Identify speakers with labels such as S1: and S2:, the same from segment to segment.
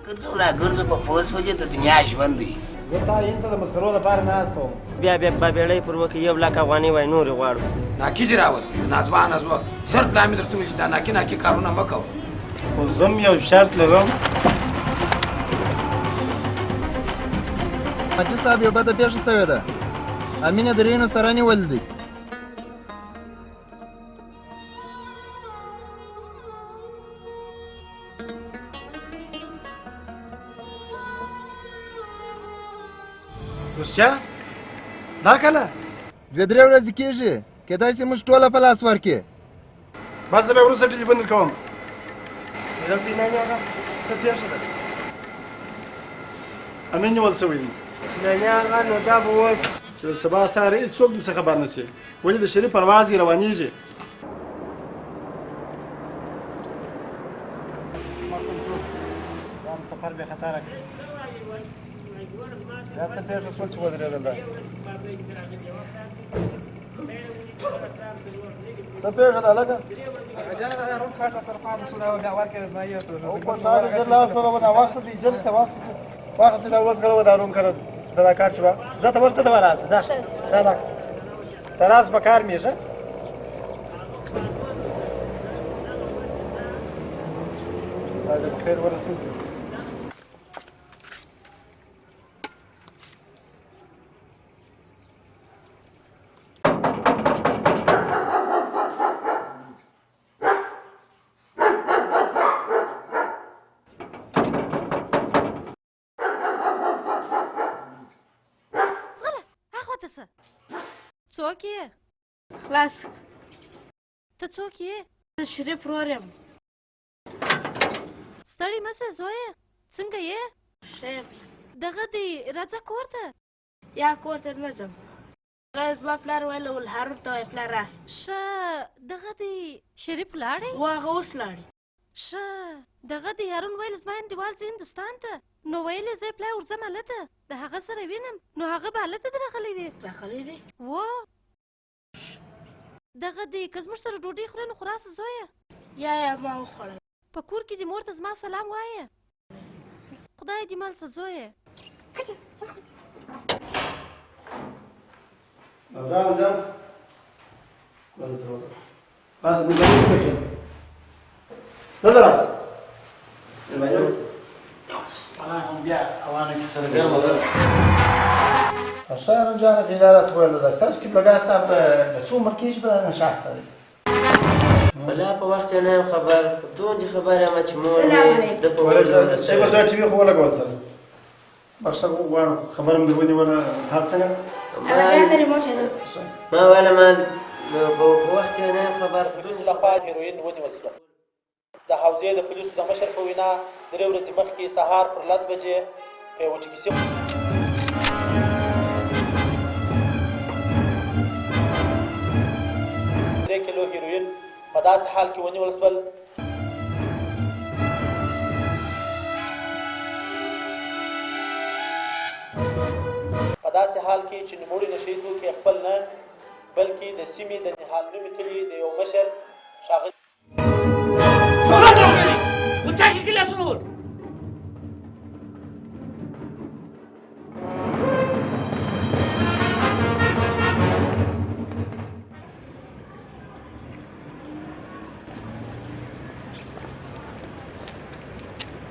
S1: ګرځو را ګرځو په پوس ولې د دنیا ژوند دی.
S2: زه تا هند ته د مسخرو لپاره ناست وم.
S3: بیا به بیړۍ پر وکړي 1 لک افغانۍ وای نورې غواړو.
S1: ناکي دې راوستې نازوه سر پلا مې درته وویل چې دا ناکي کارونه مه کوه.
S2: خو زه یو شرط لرم.
S4: حاجي صاحب یو بده پېښه سوې ده. امینه د رینو سره نیول دی.
S2: رښتیا؟ دا کله؟
S4: 2-3 ورځې کېږي. کېدای شي موږ ټوله په لاس ورکړي.
S2: بس زه بیا وروسته ټلیفون درکوم. خیرت دی ناني هغه څه پېښه ده؟ امین نیول سوی دی.
S3: ناني هغه نو دا به اوس
S2: چې سبا سهار هېڅوک دې څه خبر نه شي. ولې د شریف پرواز یې روانېږي. سفر بې خطره کړي. دا څه پېښه شول چې ودرېدل ده؟ څه پېښه ده هلکه؟ وقت دا ورځ کله دا روم کړه دا کار شوه. زه ته ورته دوا راسه ځه دا تراس به کار میشه. باید بخیر ورسېږي.
S5: څوک یې؟
S6: خلاص.
S5: ته څوک یې؟
S6: زه شریف ورور یم.
S5: ستړی مه سه زویه. څنګه یې؟
S6: ښه یم.
S5: دغه دی راځه کور ته.
S6: یا کور ته نه ځم. هغه زما پلار ویل ول هارون ته وایه پلار راس.
S5: ښه دغه دی شریف لاړی؟
S6: و هغه اوس لاړی.
S5: ښه دغه دی هارون ویل زما انډیوال ځي هندوستان ته. نو ویل یې زه یې پلار ورځم هلته د هغه سره وینم. نو هغه به هلته دې راغلی وي.
S6: راغلی دی؟
S5: و دغه دی که زموږ سره ډوډۍ خورې نو خو راسه زویه.
S6: یا ما وخوړل.
S5: په کور کې دې مور ته زما سلام وایه. خدای دې مال څه زویه.
S2: بیا اوانه کې سره ګرمه ده. شهران جان غیدارت ویل ده ستاسو قبلګاه صاحب د څو عمر کېږي په نشاط دی.
S3: بلا په وخت نه یم خبر. دونې خبر یم چې مور مې د په
S2: شی به زه ټي وي خو ولګول سره بخښه غواړم خبره مې ونیوله. تا څنګه؟
S3: ما ویله ما په وخت نه یم خبر.
S7: پولیسو لخوا هیروین ونیول شول. د حوزې د پولیسو د مشر په وینا 3 ورځې مخکې سهار پر 10 بجې په یوه ټکسي 3 کیلو هیروین په داسې حال کې ونیول شول چې نوموړي نشهیي توکي خپل نه بلکې د سیمې د نهال نومي کلي د یو مشر ښاغلي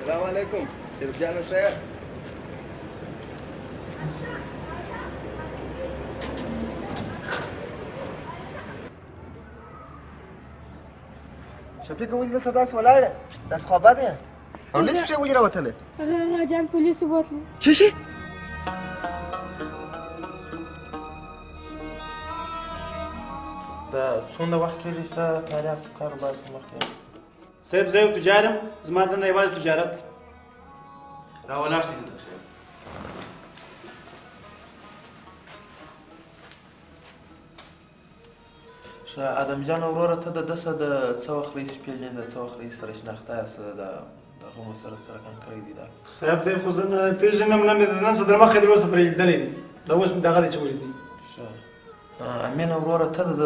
S4: السلام علیکم شریف جان خیر. شفیق ولې دلته داسې ولاړه؟ داسې خوا بده یې او لس پښې ولې راوتلې؟
S6: هغه جان پولیسو بوتلو.
S4: څه شي؟
S2: دا څومره وخت کېږي چې ته فعالیت کاروبار په مخ کې صاحب زه یو تجار یم زما دنده یوازې تجارت
S7: راولاړ شئ دلته صاحب
S8: ښه ادم جان وروره ته د ده څه د څه وخت رئیس پېژنې د څه وخت رئیس سره شناخته یاست د هغو سره سرکان کړی دي دا
S2: صاحب دی خو زه نه پېژنم نه مې د نن څه در مخکې تر اوسه پرې لیدلی دي دا اوس مې دغه دی چې ولیدي
S8: ښه امین وروره ته د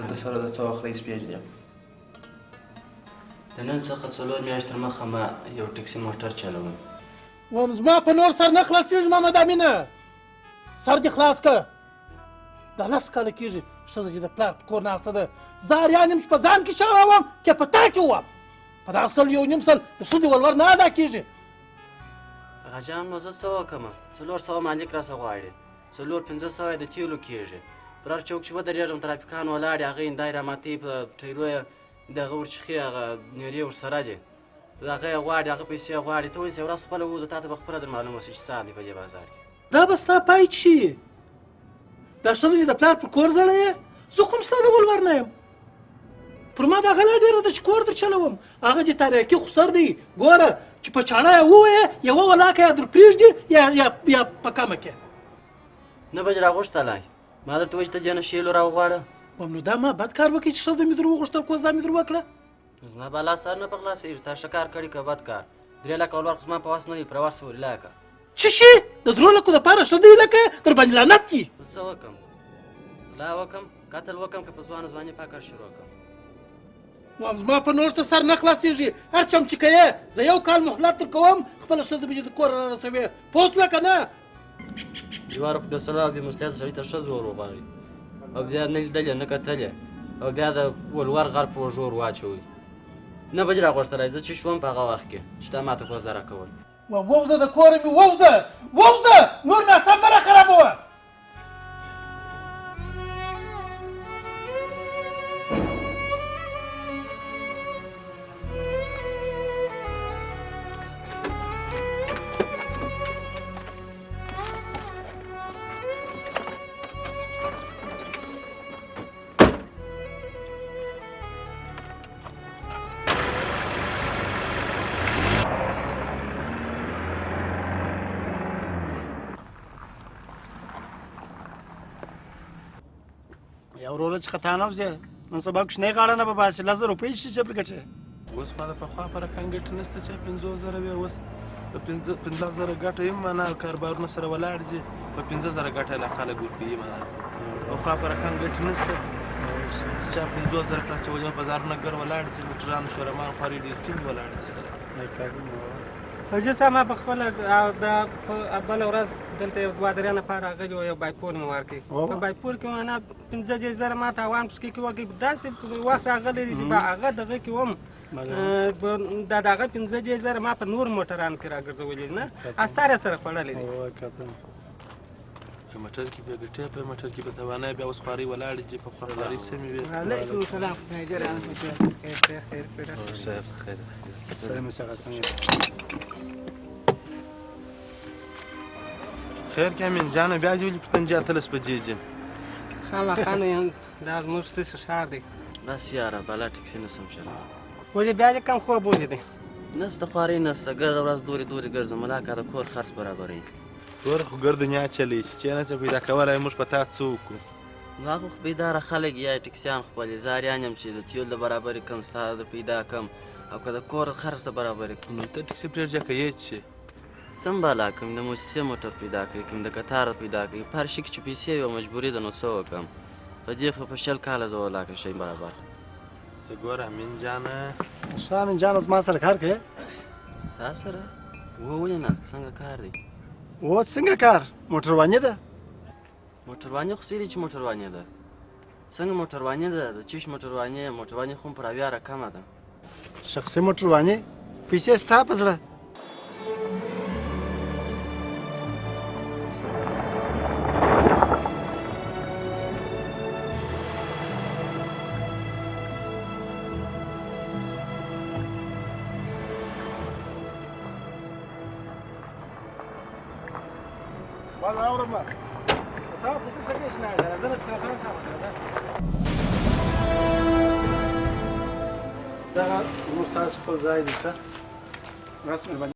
S8: ده سره د څه وخت رئیس پېژنې
S3: د نن څخه 4 میاشتې تر مخه ما یو ټکسي موټر چلوم.
S9: وایم زما په نور سر نه خلاصېږي محمد امینه، سر دې خلاص که. دا 10 کاله کېږي ښځه چې د پلار په کور ناسته ده، زه اریان یم چې په ځان کې شغله وم که په تا کې وم. په دغه 1.5 د ښځې ولور نه ادا کېږي.
S3: غاجان نو زه څه وکړم؟ 400 مالک راڅه غواړي، 400-500 یې د تیلو کېږي. پر هر چوک چې ودرېږم ترافیکان ولاړ دي، هغه هندای راماتوي، په ټیرو یې دغه ورچخي، هغه نیرې ورسره دي، هغه یې غواړي، هغه پیسې یې غواړي. ته ونیسه یوه ورځ خپله ووځه، تا ته به خپله در معلومه شي چې څه حال دی په دې بازار کې.
S9: دا به ستا پای چی؟ دا ښځه چې د پلار پر کور زړه یې، زه خو هم ستا د ولور نه یم. پر ما دا غلا ډېره ده چې کور در چلوم. هغه دې تاریکي خو سر دی، ګوره چې په چاړه یې ووایې، یوه ولاکه یې در پرېږدي یا په کمه کې.
S3: نه به دې راغوښتلی، ما درته وایي چې ته دې نه شیلو راوغواړه.
S9: نو دا ما بد کار وکړي چې ښځه مې در وغوښتل، کوز دا مې در وکړه.
S3: زما بالا سر نه په خلاصېږي، تا ښه کار کړي که بد کار. 3 لکه ولور خو زما په وس نه دي، پر ورسه ورې لکه
S9: څه شي؟ د 3 لکو دپاره ښځه یې لکه در باندې لعنت دي.
S3: څه وکړم؟ غلا وکړم، قتل وکړم، که په ځوانه ځواني فکر شروع کړم؟
S9: وایم زما په نور ته سر نه خلاصېږي. هر چم چې کوې زه 1 کال مهلت در کوم، خپله ښځه به دې د کوره رارسوې. پوه شوې که نه؟
S3: جوار خو بېصلاح او بېمسؤلیته سړي ته ښه زور وغواړي، او بیا نه لیدلې نه کتلې، او بیا د ولور غر په اوږو ور واچوئ. نه به دې راغوښتلی، زه چې شوم په هغه وخت کې چې تا ماته کوزده راکول.
S9: ووځه د کوره مې، ووځه، نور مې اعصاب مه راخرابوه.
S2: یو وروره چې خطا نه وځې، نن سبا کوچنۍ غاړه نه به باسې. 10,000 روپۍ شي چې پرې ګټې.
S8: اوس ما د پخوا په رقم ګټه نشته چې 50,000 وي، اوس په 15,000 ګټه یم معنا، کاروبارونه سره ولاړ دي، په 15,000 ګټه له خلک ورکوي معنا. پخوا په رقم ګټه نشته چې 50,000 کړه چې ولې بازارونه ګر ولاړ دي، موټران شورمان خواري ډېر ټینګ ولاړ دي سره.
S2: حاجي صاحب ما په خپله د بله ورځ دلته یو 2-3 نفر راغلي وو، یو بایپور مې ورکړي. په بایپور کې معنا 15,000 ما تاوان پسې کې وکړي. داسې وخت راغلی دی چې په هغه دغه کې وم، دا د هغه 15,000 ما په نور موټرانو کې راګرځولي نه، اثر یې سره خوړلی دی.
S8: په موټر کې بیا ګټې، په موټر کې به توانایي، بیا اوس خوارۍ ولاړې دي، په خوارۍ سمې وې.
S2: وعلیکم السلام.
S8: خیر کې امین جانه، بیا دې ولې په طنجه 13 بجې ځم؟
S2: خامخا نه، دا زموږ ستاسو ښار دی.
S3: بس یاره بلا ټکسي نه سم چلوم.
S2: ولې بیا دې کم خوب ولیدی؟
S3: نسته خوارۍ نسته، ګرده ورځ دورې ګرځم، ملاکه د کور خرڅ برابروي.
S8: دوره خو ګرد دنیا چلی چې نه څه پیدا کولی، موږ په تا څه وکړو؟
S3: نو هغه خو بیداره خلک یا ټکسیان خپلې، زه اریان یم چې د تیل د برابري کم، ستا د پیدا کم، او که د کور خرڅ د برابري کم.
S8: نو ته ټکسي پرېږده که یې چې
S3: سم بالا کوم د موسسې موټر پیدا کوي، کوم د قطار پیدا کوي، په هر شي کې چې پیسې وي او مجبوري ده، نو څه وکړم؟ په دې خو په 20 کاله زه ولاکه شی برابر.
S8: ته ګوره امین جانه،
S2: ښه امین جان زما سره کار کوې؟
S3: ستا سره؟ ولې ناسته، څنګه کار دی؟
S2: څنګه کار؟ موټرواني ده.
S3: موټرواني خو څه دي چې موټرواني ده؟ څنګه موټرواني ده؟ د چیش موټرواني خو پر 80 کمه ده.
S2: شخصي موټرواني؟ پیسې ستا په زړه؟ والله أورما تاسو ته څه کېش نه ده زه نه تاسو دا موږ تاسو خپل ځای دي څه رسمي باندې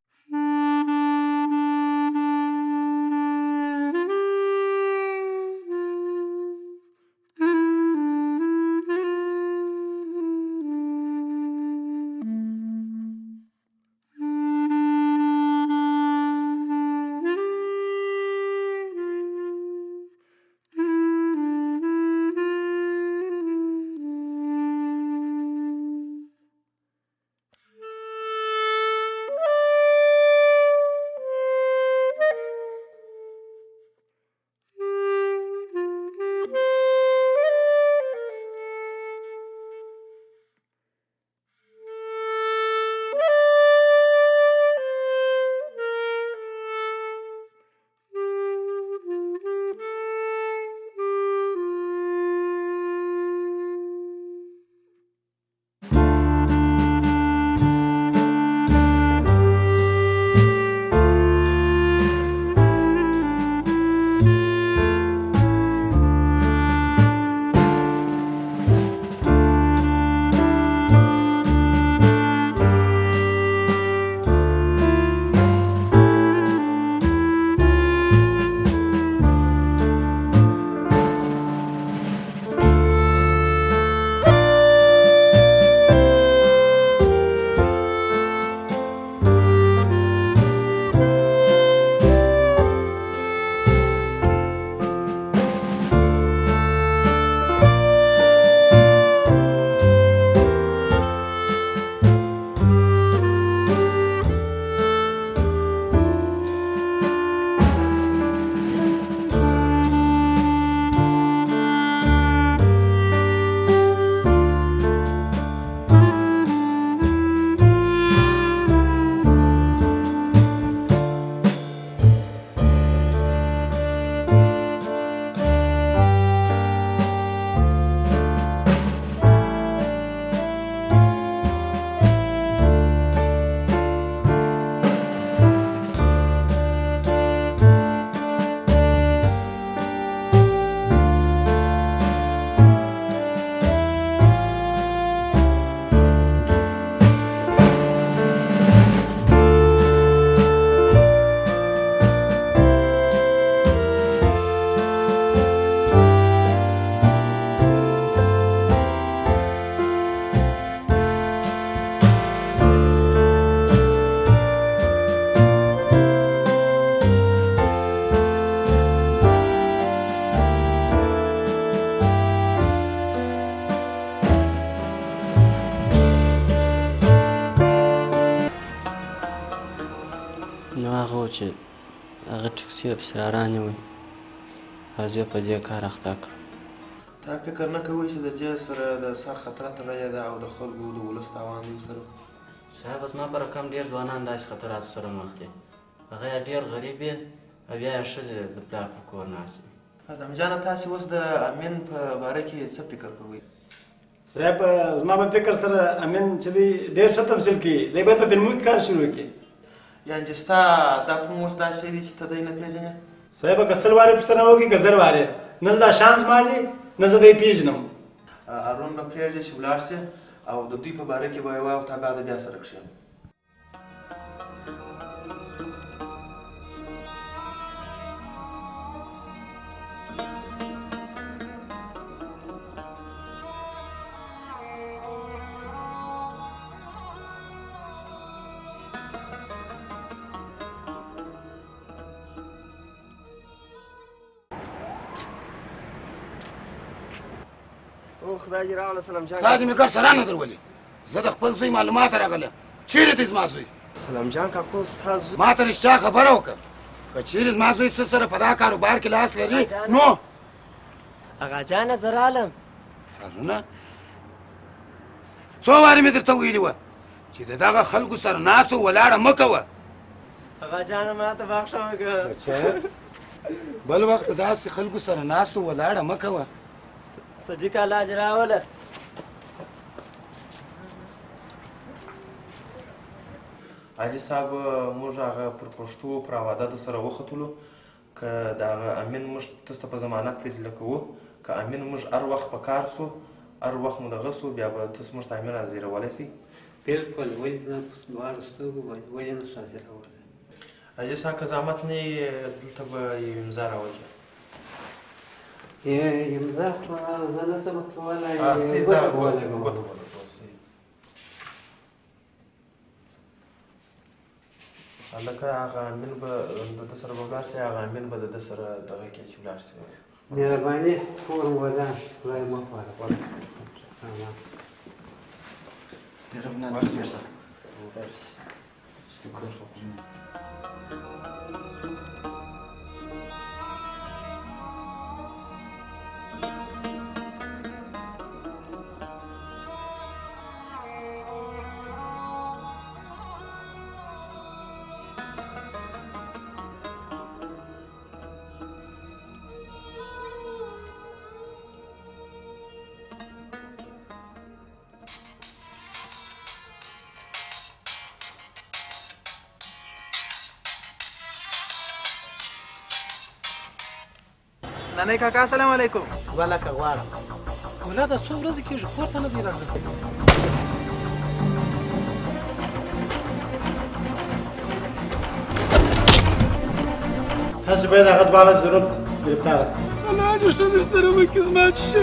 S3: نو هغه و چې هغه ټکسي افسران وي او زه په دې کار اخته کړم.
S8: تا فکر نه کوئ چې د دې سره د سر خطره تړلې ده او د خلکو د ولس تاوان دی ورسره؟
S3: صاحب زما په رقم ډېر ځوانان داسې خطراتو سره مخ دي. هغه یا ډېر غریب وي او یا یې ښځې د پلار په کور ناست وي.
S8: ادم جانه تاسې اوس د امین په باره کې څه فکر کوئ؟
S10: صاحب زما په فکر سره امین چې دی ډېر ښه تمثیل کوي، دی باید په فلمونو کې کار شروع کړي.
S8: یعنې چې ستا دا کوم اوس دا شی دی چې ته دی نه پېژنې؟
S10: صاحب که سل وارې پوښتنه وکړي که زر وارې، نه زه دا شانس ما دی نه زه دی پېژنم.
S8: هارون به پرېږدې چې ولاړ شي او د دوی په باره کې به یې وایو، تا بعد بیا سره کښېنو.
S4: او خدای دې راوله سلام جان.
S1: تا دې مې کار سره نه درولې. زه د خپل زوی معلومات راغلم. چیرې دی زما زوی؟
S4: سلام جان کاکو ستا زوی
S1: ما ته رښتیا خبره وکړه. که چیرې زما زوی ست سره په دا کاروبار کې لاس لري نو
S11: اغا جانه زه رالم.
S1: هارونه څو وارې مې درته ویلي وه چې د دغه خلکو سره ناست ولاړه مه کوه.
S11: اغا جانه ما ته بخښه وکړه.
S1: بل وخت داسې خلکو سره ناست ولاړه مه کوه.
S11: صدیق الله دې راوله.
S8: حاجي صاحب موږ هغه پر پښتو پر عواداتو سره وختلو که د هغه امین موږ تاسو ته په ضمانت تجلیه کوو، که امین موږ هر وخت په کار سو هر وخت مو دغه سو بیا به تاسو موږ ته امین حاضرولی سئ.
S12: بالکل ولې نه په دواړو سترګو باندې ولې نه سو حاضرولی.
S8: حاجي صاحب که زحمت نه یې دلته به یو امضا راوکړي.
S12: امضا خو زه نه شم کولی.
S8: هلکه هغه امین به د ده سره به ولاړ سئ، هغه امین به د ده سره دغه کړي چې ولاړ سئ.
S12: مهرباني کور مو ودان خدای مو پاره.
S2: نانی کاکا السلام علیکم.
S11: ولکه غواړم.
S9: ولاده څو ورځې کېږي کور ته نه دی راغلی.
S10: تاسو باید هغه دواړه ضرور ګرفتاره کړئ.
S9: الله دې ښه درسره وکړي زما چې